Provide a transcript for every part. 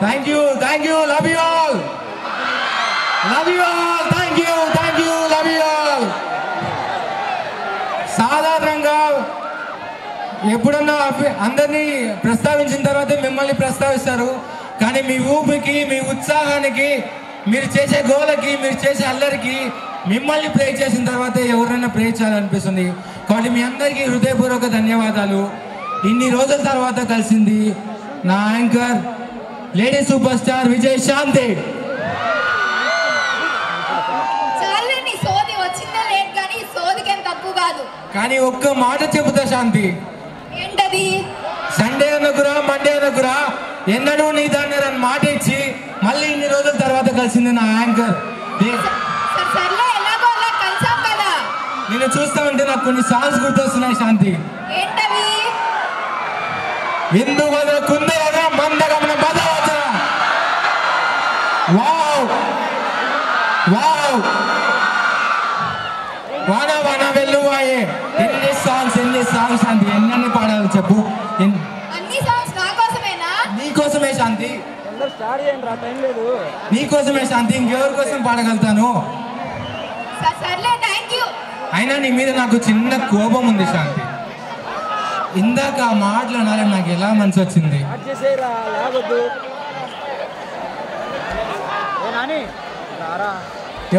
Thank you love you all thank you love you all. సాధారణంగా ఎప్పుడన్నా అందరినీ ప్రస్తావించిన తర్వాత మిమ్మల్ని ప్రస్తావిస్తారు, కానీ మీ ఊపికి మీ ఉత్సాహానికి మీరు చేసే గోలకి మీరు చేసే అల్లరికి మిమ్మల్ని ప్రే చేసిన తర్వాత ఎవరైనా ప్రే చేయాలనిపిస్తుంది. కాబట్టి మీ అందరికీ హృదయపూర్వక ధన్యవాదాలు. ఇన్ని రోజుల తర్వాత కలిసింది నా anchor lady super star Vijayashanti. కానీ ఒక్క మాట చెబుతా శాంతి, ఏంటది? సండే అనుకురా మండే అనుకురా ఎన్నడూ నీ దాన్ని అని మాట ఇచ్చి మళ్ళీ ఇన్ని రోజుల తర్వాత కలిసింది నా యాంకర్. నేను చూస్తా ఉంటే నాకు కొన్ని సాంగ్స్ గుర్తొస్తున్నాయి శాంతి. ఏంటవి? ఇందు కుందర మందగమన బదవచన వావ్ వావ్ వాన వాన వెల్లువాయే. ఎన్ని సాంగ్స్ శాంతి, ఎన్ని పాడాలి చెప్పు? అన్ని సాంగ్స్ నా కోసమేనా? నీకోసమే శాంతి, నీకోసమే శాంతి, ఇంకెవరి కోసం పాడగలుగుతాను? అయినా నీ మీద నాకు చిన్న కోపం ఉంది శాంతి. ఇందాక ఆ మాటలు అనాలని నాకు ఎలా మనసు వచ్చింది.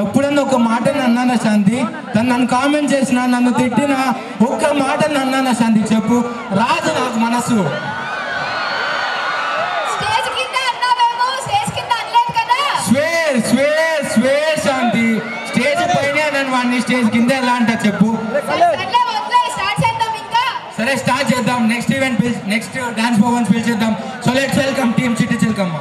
ఎప్పుడన్నా ఒక మాట అన్నానా శాంతి? తను నన్ను కామెంట్ చేసినా నన్ను తిట్టినా ఒక్క మాట అన్నానా శాంతి చెప్పు? రాదు నాకు మనసు. స్వేర్ శాంతి, స్టేజ్ పైన నన్ను వాడిని స్టేజ్ కింద ఎలా అంటా చెప్పు? సరే స్టార్ట్ చేద్దాం. Next event next dance performance పిలిచేద్దాం. So let's welcome team Chitti Chilakamma.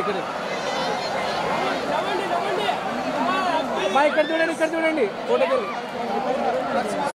ఇక్కడ చూడండి ఫోటోకి